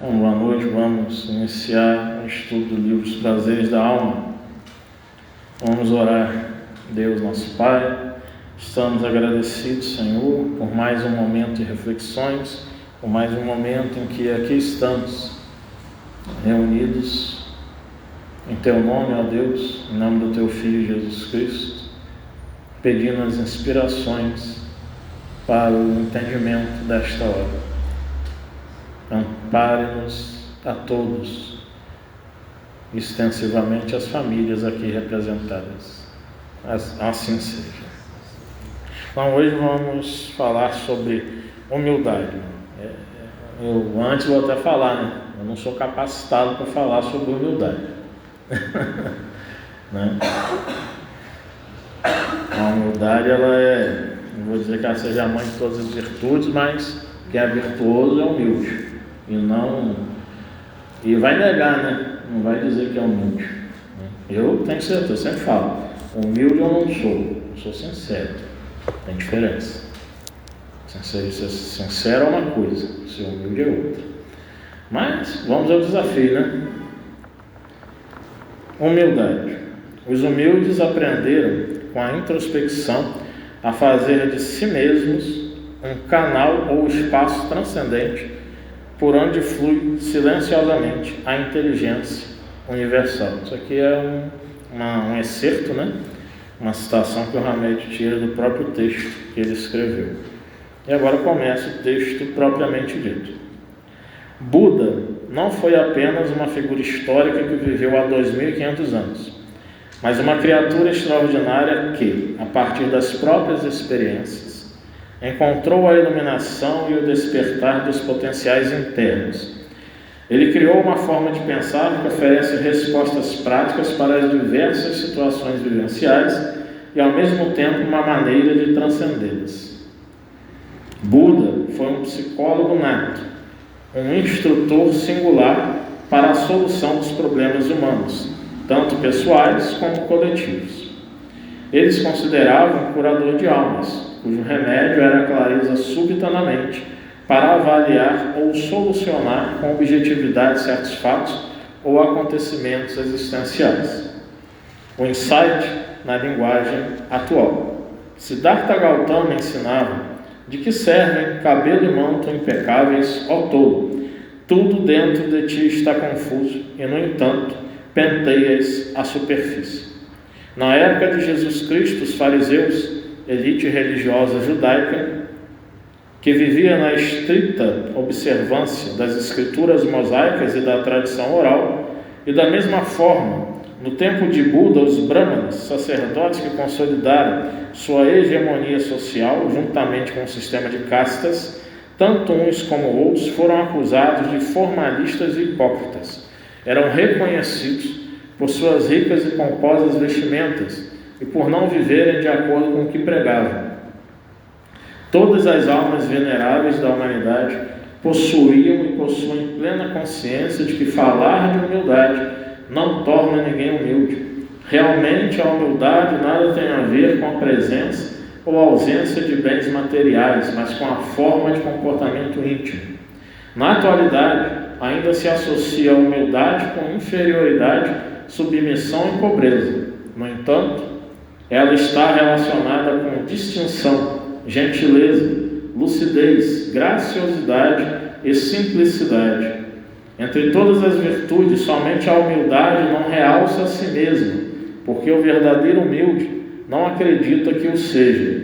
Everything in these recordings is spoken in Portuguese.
Bom, boa noite, vamos iniciar o estudo do livro Os Prazeres da Alma. Vamos orar. Deus, nosso Pai, estamos agradecidos, Senhor, por mais um momento de reflexões, por mais um momento em que aqui estamos, reunidos em Teu nome, ó Deus, em nome do Teu Filho Jesus Cristo, pedindo as inspirações para o entendimento desta hora. Ampare-nos a todos, extensivamente as famílias aqui representadas. Assim seja. Então hoje vamos falar sobre humildade. Eu antes vou até falar, né? Eu não sou capacitado para falar sobre humildade. Né? A humildade, ela não vou dizer que ela seja a mãe de todas as virtudes, mas quem é virtuoso é humilde. E vai negar, né? Não vai dizer que é humilde. Eu tenho certeza, eu sempre falo, humilde eu não sou sincero. Tem diferença. Ser sincero é uma coisa, ser humilde é outra. Mas vamos ao desafio, né? Humildade. Os humildes aprenderam com a introspecção a fazer de si mesmos um canal ou espaço transcendente por onde flui silenciosamente a inteligência universal. Isso aqui é um excerto, né? Uma citação que o Hamed tira do próprio texto que ele escreveu. E agora começa o texto propriamente dito. Buda não foi apenas uma figura histórica que viveu há 2.500 anos, mas uma criatura extraordinária que, a partir das próprias experiências, encontrou a iluminação e o despertar dos potenciais internos. Ele criou uma forma de pensar que oferece respostas práticas para as diversas situações vivenciais e, ao mesmo tempo, uma maneira de transcendê-las. Buda foi um psicólogo nato, um instrutor singular para a solução dos problemas humanos, tanto pessoais como coletivos. Ele se considerava um curador de almas, cujo remédio era a clareza súbita na mente para avaliar ou solucionar com objetividade certos fatos ou acontecimentos existenciais. O insight na linguagem atual. Siddhartha Gautama ensinava de que servem cabelo e manto impecáveis, ó tolo. Tudo dentro de ti está confuso e, no entanto, penteias a superfície. Na época de Jesus Cristo, os fariseus, elite religiosa judaica, que vivia na estrita observância das escrituras mosaicas e da tradição oral, e da mesma forma, no tempo de Buda, os brahmanas, sacerdotes que consolidaram sua hegemonia social juntamente com o sistema de castas, tanto uns como outros foram acusados de formalistas e hipócritas. Eram reconhecidos por suas ricas e pomposas vestimentas e por não viverem de acordo com o que pregavam. Todas as almas veneráveis da humanidade possuíam e possuem plena consciência de que falar de humildade não torna ninguém humilde. Realmente, a humildade nada tem a ver com a presença ou ausência de bens materiais, mas com a forma de comportamento íntimo. Na atualidade, ainda se associa a humildade com inferioridade, submissão e pobreza. No entanto, ela está relacionada com distinção, gentileza, lucidez, graciosidade e simplicidade. Entre todas as virtudes, somente a humildade não realça a si mesma, porque o verdadeiro humilde não acredita que o seja.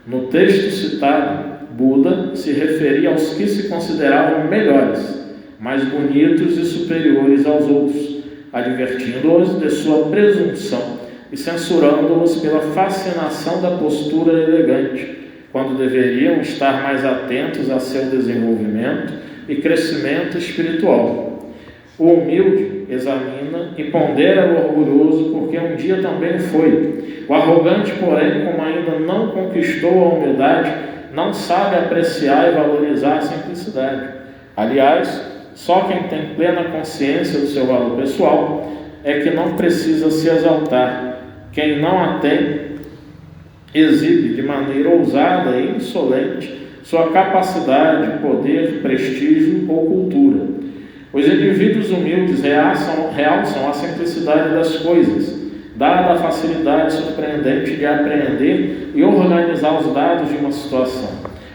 No texto citado, Buda se referia aos que se consideravam melhores, mais bonitos e superiores aos outros, advertindo-os de sua presunção e censurando-os pela fascinação da postura elegante, quando deveriam estar mais atentos a seu desenvolvimento e crescimento espiritual. O humilde examina e pondera o orgulhoso, porque um dia também foi. O arrogante, porém, como ainda não conquistou a humildade, não sabe apreciar e valorizar a simplicidade. Aliás, só quem tem plena consciência do seu valor pessoal é que não precisa se exaltar. Quem não a tem, exibe de maneira ousada e insolente sua capacidade, poder, prestígio ou cultura. Os indivíduos humildes realçam a simplicidade das coisas, dada a facilidade surpreendente de apreender e organizar os dados de uma situação.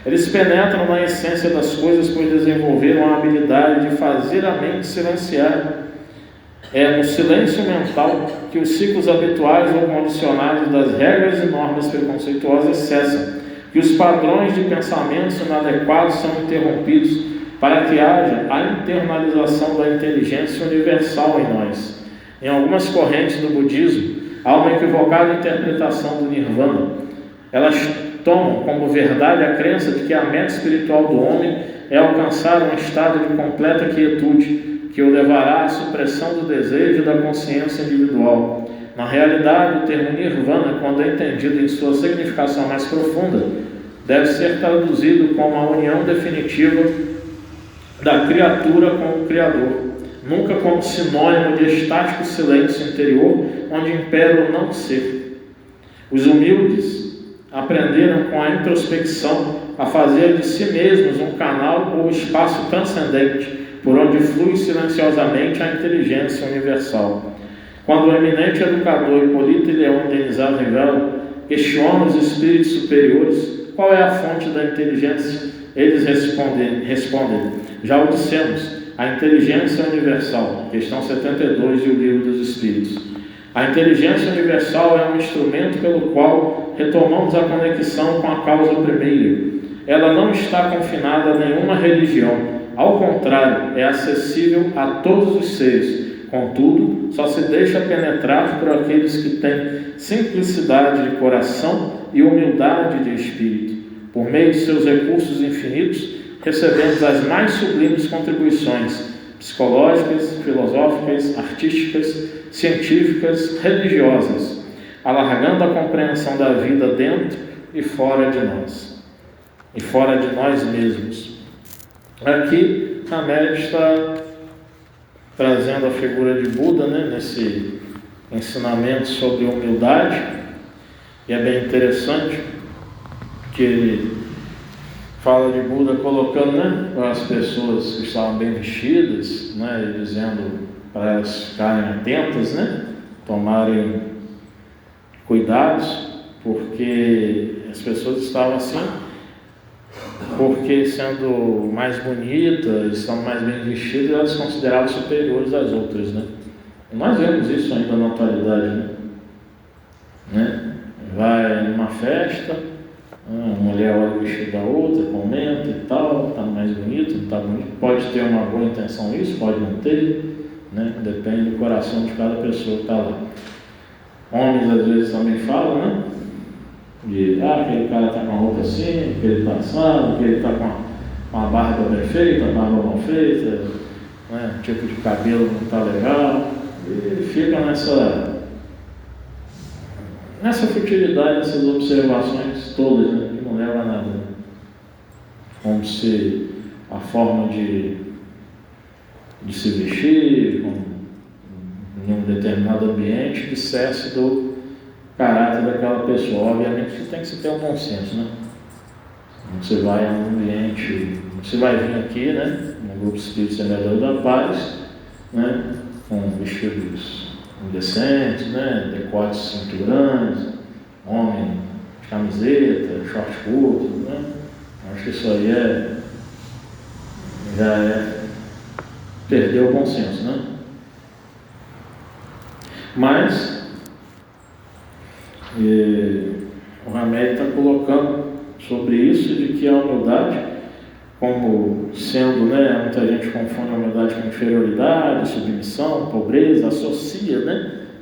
Eles penetram na essência das coisas, pois desenvolveram a habilidade de fazer a mente silenciar. É no silêncio mental que os ciclos habituais ou condicionados das regras e normas preconceituosas cessam, que os padrões de pensamentos inadequados são interrompidos, para que haja a internalização da inteligência universal em nós. Em algumas correntes do budismo, há uma equivocada interpretação do nirvana. Elas tomam como verdade a crença de que a meta espiritual do homem é alcançar um estado de completa quietude, que o levará à supressão do desejo e da consciência individual. Na realidade, o termo nirvana, quando é entendido em sua significação mais profunda, deve ser traduzido como a união definitiva da criatura com o Criador, nunca como sinônimo de estático silêncio interior, onde impera o não ser. Os humildes aprenderam com a introspecção a fazer de si mesmos um canal ou espaço transcendente, por onde flui silenciosamente a inteligência universal. Quando o eminente educador Hipólito Leão Denisard Rivera questiona os espíritos superiores, qual é a fonte da inteligência? Eles respondem, já o dissemos, a inteligência universal, questão 72 e o Livro dos Espíritos. A inteligência universal é um instrumento pelo qual retomamos a conexão com a causa primeira. Ela não está confinada a nenhuma religião, ao contrário, é acessível a todos os seres. Contudo, só se deixa penetrar por aqueles que têm simplicidade de coração e humildade de espírito. Por meio de seus recursos infinitos, recebemos as mais sublimes contribuições psicológicas, filosóficas, artísticas, científicas, religiosas, alargando a compreensão da vida dentro e fora de nós mesmos. Aqui, Hamed está trazendo a figura de Buda, nesse ensinamento sobre humildade, e é bem interessante que ele fala de Buda colocando as pessoas que estavam bem vestidas, dizendo para elas ficarem atentas, tomarem cuidados, porque as pessoas estavam assim, porque sendo mais bonitas, estão mais bem vestidas, elas são consideradas superiores às outras, E nós vemos isso ainda na atualidade, Vai numa festa, uma mulher olha o vestido da outra, comenta e tal, está mais bonito, não está bonito. Pode ter uma boa intenção isso, pode não ter, depende do coração de cada pessoa que está lá. Homens às vezes também falam, de aquele cara está com a roupa assim, que ele está assado, que ele está com a barba perfeita, a barba mal feita, o tipo de cabelo não está legal, e fica nessa futilidade, nessas observações todas, que não leva a nada. Como se a forma de se vestir em um determinado ambiente dissesse do caráter daquela pessoa. Obviamente que tem que se ter um bom senso, Você vai a um ambiente, você vai vir aqui, no Grupo Espírito Semeador da Paz, com vestidos indecentes, decotes cinturantes, homem de camiseta, short curto, Acho que isso aí já é perder o bom senso, Mas o Hamed está colocando sobre isso, de que a humildade, como sendo, muita gente confunde a humildade com inferioridade, submissão, pobreza, associa,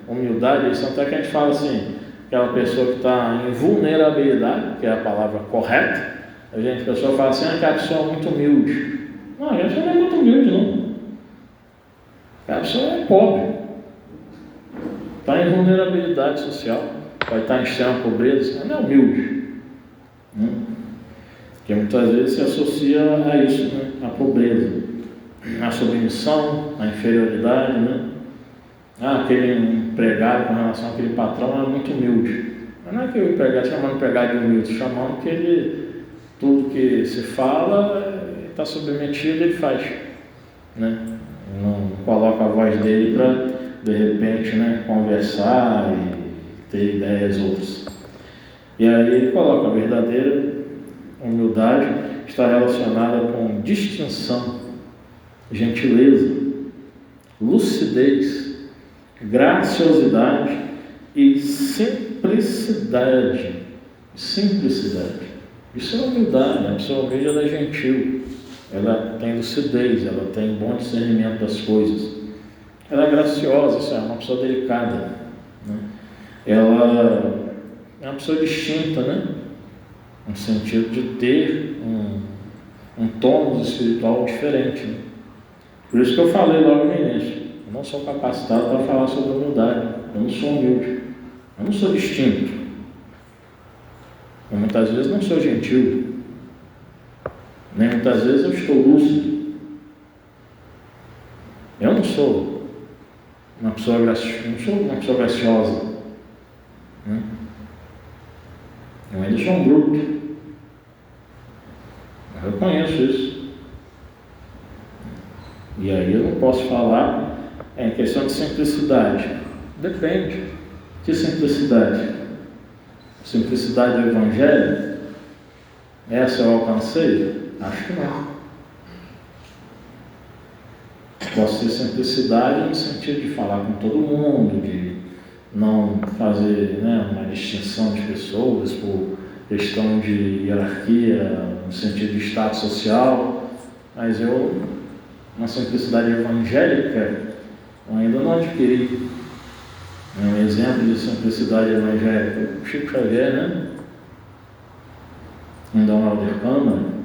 humildade, isso até que a gente fala assim, aquela pessoa que está em vulnerabilidade, que é a palavra correta, a pessoa fala assim, que a pessoa é muito humilde. Não, a gente não é muito humilde, não. A pessoa é pobre, está em vulnerabilidade social, vai estar em extrema pobreza, não é humilde. Porque muitas vezes se associa a isso, a pobreza, a submissão, a inferioridade, aquele empregado com relação àquele patrão é muito humilde. Mas não é que o empregado chamando o empregado de humilde, chamando que ele, tudo que se fala, está submetido, ele faz. coloca a voz dele para, de repente, né, conversar e ter ideias outras. E aí ele coloca: a verdadeira humildade está relacionada com distinção, gentileza, lucidez, graciosidade e simplicidade. Simplicidade. Isso é humildade. A pessoa humilde, ela é gentil, ela tem lucidez, ela tem bom discernimento das coisas, ela é graciosa, isso é uma pessoa delicada, né? Ela é uma pessoa distinta, né? No sentido de ter um tônus espiritual diferente, né? Por isso que eu falei logo no início: eu não sou capacitado para falar sobre humildade, eu não sou humilde, eu não sou distinto, eu muitas vezes não sou gentil, nem muitas vezes eu estou lúcido. Eu não sou uma pessoa graciosa, né? Eu ainda sou um bruto, eu reconheço isso. E aí eu não posso falar em questão de simplicidade. Depende. Que simplicidade? Simplicidade do Evangelho? Essa eu alcancei? Acho que não. Posso ter simplicidade no sentido de falar com todo mundo, de não fazer, né, uma distinção de pessoas por questão de hierarquia, no sentido de status social, mas uma simplicidade evangélica, eu ainda não adquiri. Um exemplo de simplicidade evangélica: o Chico Xavier, né? Em Dom Helder Câmara.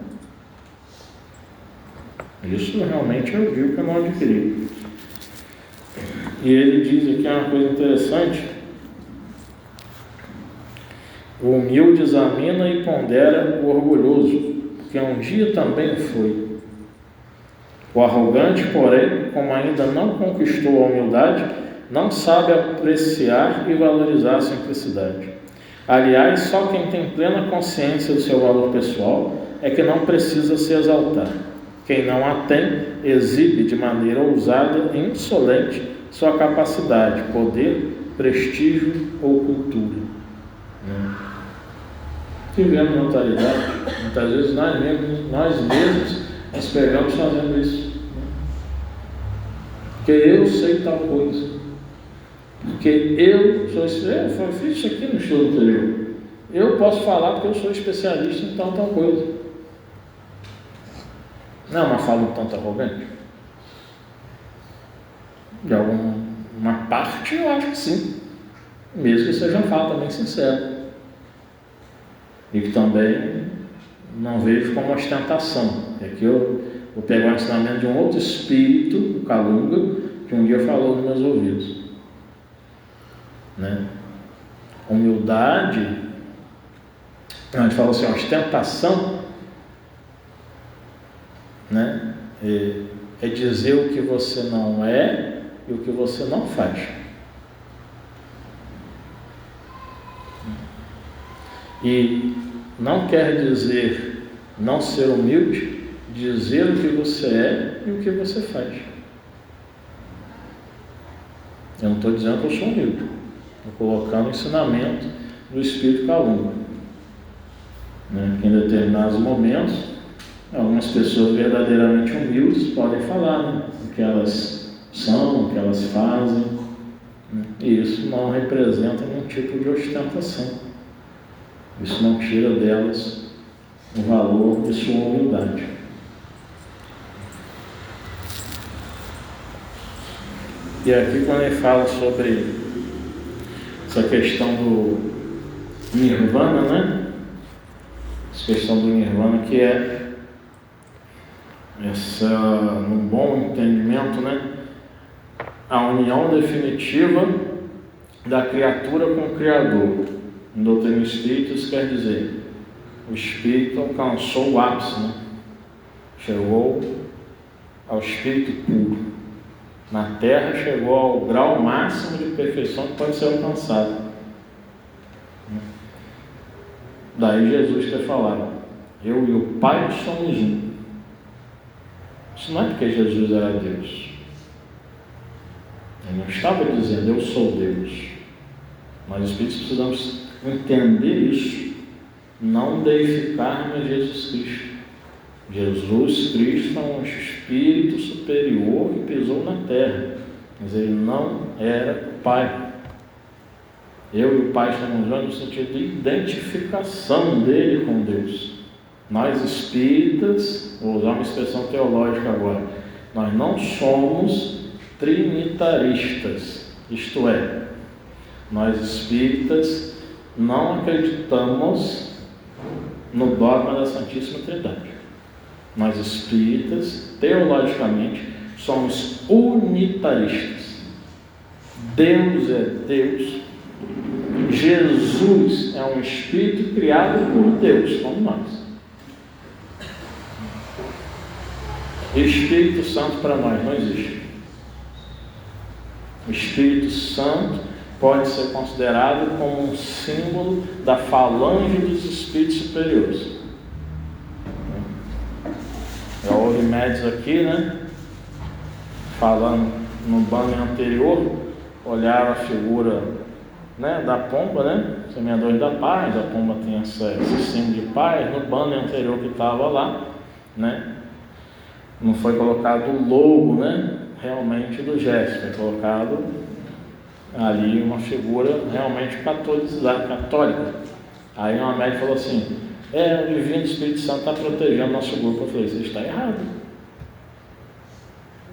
Isso realmente eu digo que eu não adquiri. E ele diz aqui uma coisa interessante: o humilde examina e pondera o orgulhoso, porque um dia também foi. O arrogante, porém, como ainda não conquistou a humildade, não sabe apreciar e valorizar a simplicidade. Aliás, só quem tem plena consciência do seu valor pessoal é que não precisa se exaltar. Quem não a tem, exibe de maneira ousada e insolente sua capacidade, poder, prestígio ou cultura. Tivemos notoriedade, muitas vezes nós mesmos nos pegamos fazendo isso. Porque eu sei tal coisa. Porque eu fiz isso aqui no show anterior. Eu posso falar porque eu sou especialista em tal coisa. Não é uma fala um tanto arrogante? De alguma parte eu acho que sim. Mesmo que seja uma fala também sincera. E que também não vejo como ostentação. Aqui eu vou pegar o ensinamento de um outro espírito, o Calunga, que um dia falou nos meus ouvidos, né? Humildade, a gente falou assim, ostentação, né? É dizer o que você não é e o que você não faz. E não quer dizer não ser humilde, dizer o que você é e o que você faz. Eu não estou dizendo que eu sou humilde, estou colocando o ensinamento do Espírito Calunga, né? Que em determinados momentos, algumas pessoas verdadeiramente humildes podem falar, né, o que elas são, o que elas fazem, né? E isso não representa nenhum tipo de ostentação. Isso não tira delas o valor de sua humildade. E aqui, quando ele fala sobre essa questão do Nirvana, né? Essa questão do Nirvana, que é num bom entendimento, né? A união definitiva da criatura com o Criador. Em doutrina espírita, isso quer dizer, o espírito alcançou o ápice, né? Chegou ao espírito puro. Na Terra chegou ao grau máximo de perfeição que pode ser alcançado. Daí Jesus ter falado, eu e o Pai somos um. Isso não é porque Jesus era Deus. Ele não estava dizendo, eu sou Deus. Nós, espíritos, precisamos entender isso, não deificarmos a Jesus Cristo. Jesus Cristo é um espírito superior que pisou na terra, mas ele não era o Pai. Eu e o Pai estamos juntos no sentido de identificação dele com Deus. Nós espíritas, vou usar uma expressão teológica agora, nós não somos trinitaristas, isto é, nós espíritas não acreditamos no dogma da Santíssima Trindade. Nós espíritas, teologicamente, somos unitaristas. Deus é Deus. Jesus é um espírito criado por Deus, como nós. Espírito Santo para nós não existe. O Espírito Santo pode ser considerado como um símbolo da falange dos espíritos superiores. Já houve médios aqui, falando no banner anterior, olharam a figura, da pomba, semeadores da paz. A pomba tem esse símbolo de paz. No banner anterior que estava lá, não foi colocado o logo, realmente do gesto, foi colocado ali uma figura realmente católica. Aí uma médica falou assim, o Divino Espírito Santo está protegendo nosso grupo. Eu falei, você está errado.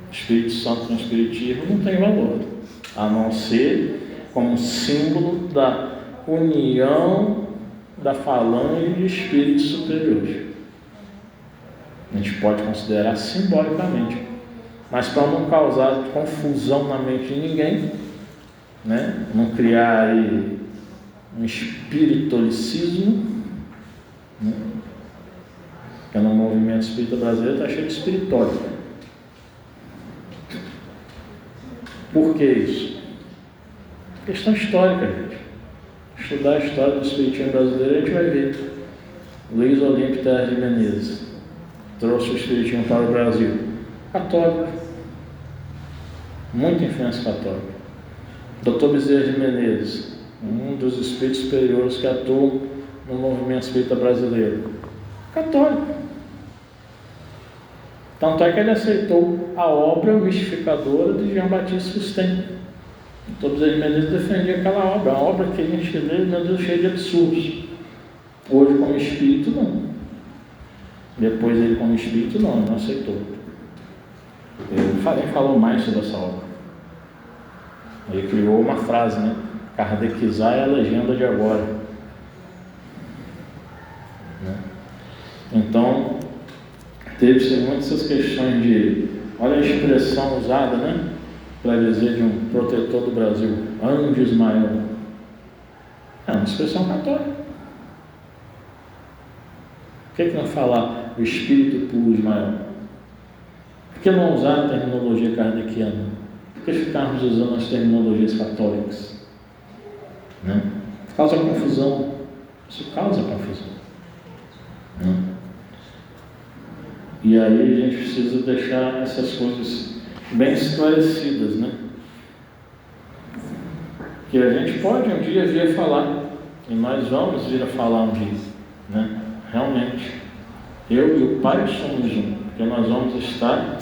O Espírito Santo no Espiritismo não tem valor, a não ser como símbolo da união da falange de espíritos superiores. A gente pode considerar simbolicamente, mas para não causar confusão na mente de ninguém, não criar aí um espiritolicismo, porque no movimento espírita brasileiro está cheio de espiritório. Por que isso? Questão histórica, gente. Estudar a história do espiritismo brasileiro, a gente vai ver. Luiz Olímpio Terra de Menezes trouxe o espiritismo para o Brasil. Católico. Muita influência católica. Dr. Bezerra de Menezes, um dos espíritos superiores que atuam no movimento espírita brasileiro. Católico. Tanto é que ele aceitou a obra mistificadora de Jean Baptiste Cousteau. Dr. Bezerra de Menezes defendia aquela obra, a obra que a gente lê, meu Deus, cheia de absurdos. Hoje, como espírito, não. Depois ele, como espírito, não aceitou. Ele falou mais sobre essa obra. Ele criou uma frase, Kardecizar é a legenda de agora. Então, teve-se muitas essas questões de, olha a expressão usada, para dizer de um protetor do Brasil, Anjo Ismael. É uma expressão católica. Por que não falar o espírito puro Ismael? Por que não usar a terminologia kardeciana? Por que ficarmos usando as terminologias católicas? Causa confusão. Isso causa confusão. E aí a gente precisa deixar essas coisas bem esclarecidas, Que a gente pode um dia vir a falar, e nós vamos vir a falar um dia, Realmente, eu e o Pai somos um, porque nós vamos estar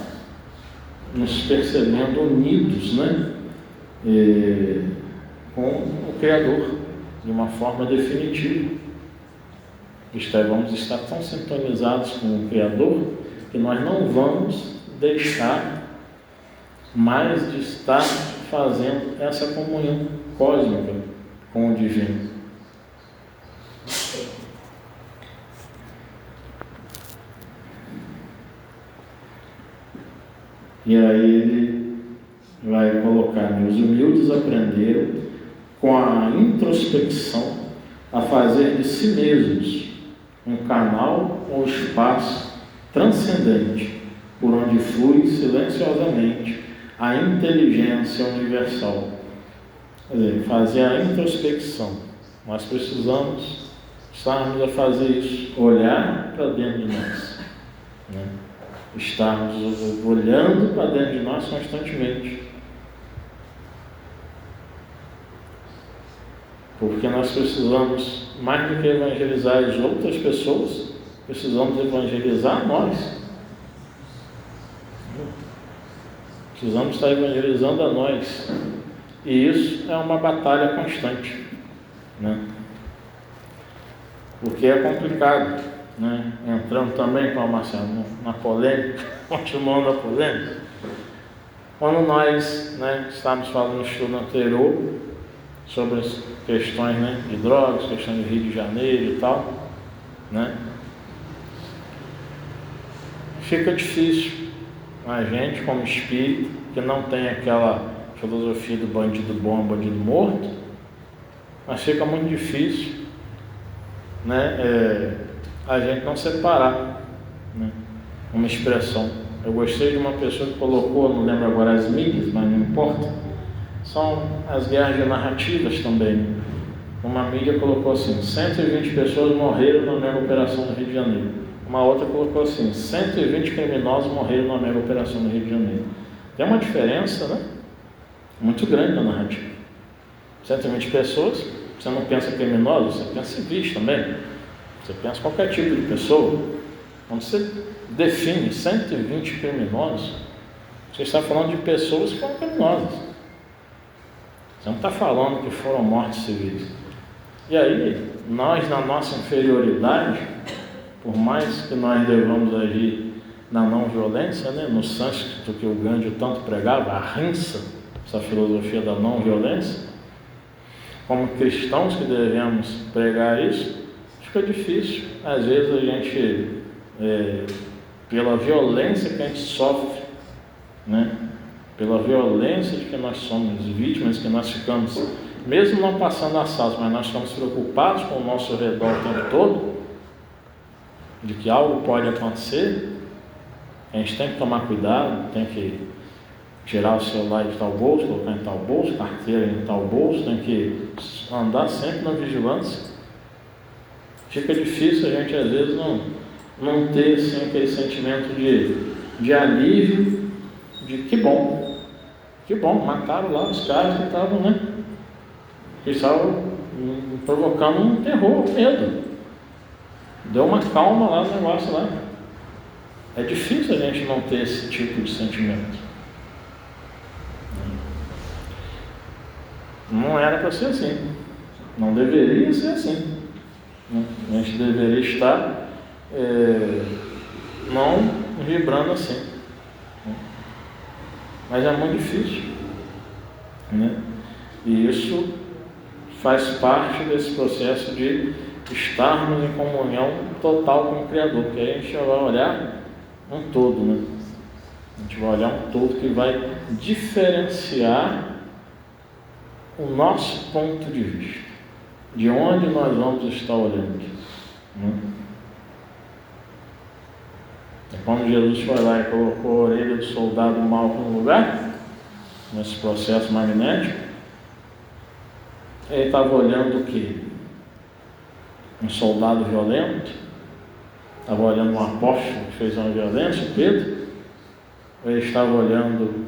nos percebendo unidos, com o Criador, de uma forma definitiva. Vamos estar tão sintonizados com o Criador que nós não vamos deixar mais de estar fazendo essa comunhão cósmica com o Divino. E aí ele vai colocar, os humildes aprenderam com a introspecção a fazer de si mesmos um canal ou espaço transcendente por onde flui silenciosamente a inteligência universal. Quer dizer, fazer a introspecção. Nós precisamos estarmos a fazer isso, olhar para dentro de nós, Estarmos olhando para dentro de nós constantemente, Porque nós precisamos, mais do que evangelizar as outras pessoas, precisamos evangelizar nós. Precisamos estar evangelizando a nós. E isso é uma batalha constante, né? Porque é complicado, né? Entrando também, Marcelo, na polêmica, continuando a polêmica. Quando nós, né, estávamos falando no estudo anterior sobre as questões, né, de drogas, questões do Rio de Janeiro e tal, né? Fica difícil a gente, como espírito, que não tem aquela filosofia do bandido bom, bandido morto, mas fica muito difícil, né, a gente não separar, né, uma expressão. Eu gostei de uma pessoa que colocou, não lembro agora as mídias, mas não importa, são as guerras de narrativas também. Uma mídia colocou assim: 120 pessoas morreram na mega operação no Rio de Janeiro. Uma outra colocou assim: 120 criminosos morreram na mega operação no Rio de Janeiro. Tem uma diferença, né, muito grande na narrativa. 120 pessoas, você não pensa criminosos, você pensa civis também. Você pensa qualquer tipo de pessoa. Quando você define 120 criminosos, você está falando de pessoas que foram criminosas. Você não está falando que foram mortes civis. E aí, nós, na nossa inferioridade, por mais que nós devamos agir na não violência, né, no sânscrito que o Gandhi tanto pregava, a ahimsa, essa filosofia da não violência, como cristãos que devemos pregar isso, fica difícil. Às vezes a gente, pela violência que a gente sofre, né, pela violência de que nós somos vítimas, que nós ficamos, mesmo não passando assaltos, mas nós ficamos preocupados com o nosso redor o tempo todo, de que algo pode acontecer, a gente tem que tomar cuidado, tem que tirar o celular de tal bolso, colocar em tal bolso, carteira em tal bolso, tem que andar sempre na vigilância. Fica difícil a gente às vezes não ter assim, aquele sentimento de alívio, de que bom, mataram lá os caras que estavam, né? Que estavam provocando um terror, um medo. Deu uma calma lá no negócio lá. É difícil a gente não ter esse tipo de sentimento. Não era para ser assim. Não deveria ser assim. A gente deveria estar não vibrando assim. Mas é muito difícil, né? E isso faz parte desse processo de estarmos em comunhão total com o Criador, porque aí a gente vai olhar um todo, né? A gente vai olhar um todo que vai diferenciar o nosso ponto de vista, de onde nós vamos estar olhando, né? Quando Jesus foi lá e colocou a orelha do soldado mau no lugar, nesse processo magnético, ele estava olhando o quê? Um soldado violento? Estava olhando um apóstolo que fez uma violência, Pedro? Ou ele estava olhando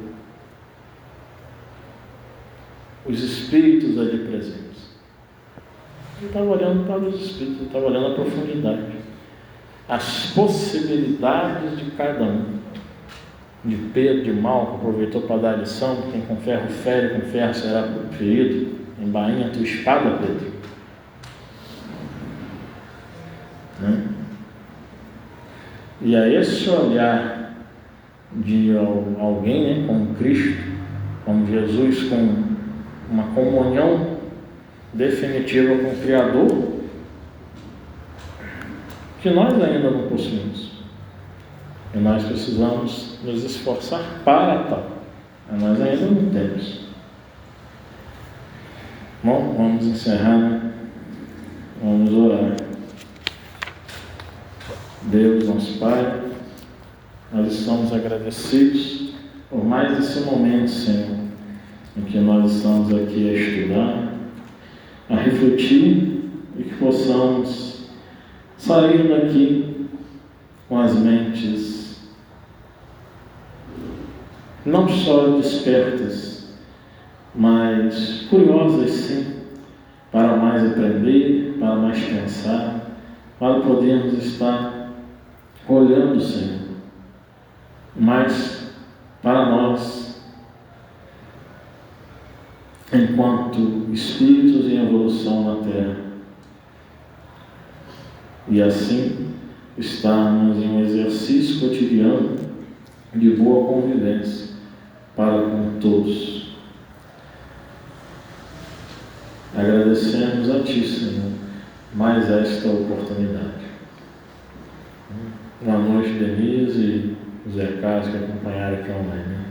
os espíritos ali presentes? Ele estava olhando para os espíritos, ele estava olhando a profundidade, as possibilidades de cada um. De Pedro, de Malco, aproveitou para dar lição: quem com ferro fere, com ferro será ferido. Embainha a tua espada, Pedro. Né? E a esse olhar de alguém, né, como Cristo, como Jesus, com uma comunhão definitiva com o Criador, que nós ainda não possuímos. E nós precisamos nos esforçar para tal. Mas nós ainda não temos. Bom, vamos encerrar, né? Vamos orar. Deus, nosso Pai, nós estamos agradecidos por mais esse momento, Senhor, em que nós estamos aqui a estudar, a refletir, e que possamos sair daqui com as mentes não só despertas, mas curiosas sim, para mais aprender, para mais pensar, para podermos estar olhando, Senhor, mais para nós, enquanto espíritos em evolução na Terra, e assim estarmos em um exercício cotidiano de boa convivência para com todos. Agradecemos a Ti, Senhor, mais esta oportunidade. Boa noite, Denise e Zé Carlos, que acompanharam aqui online.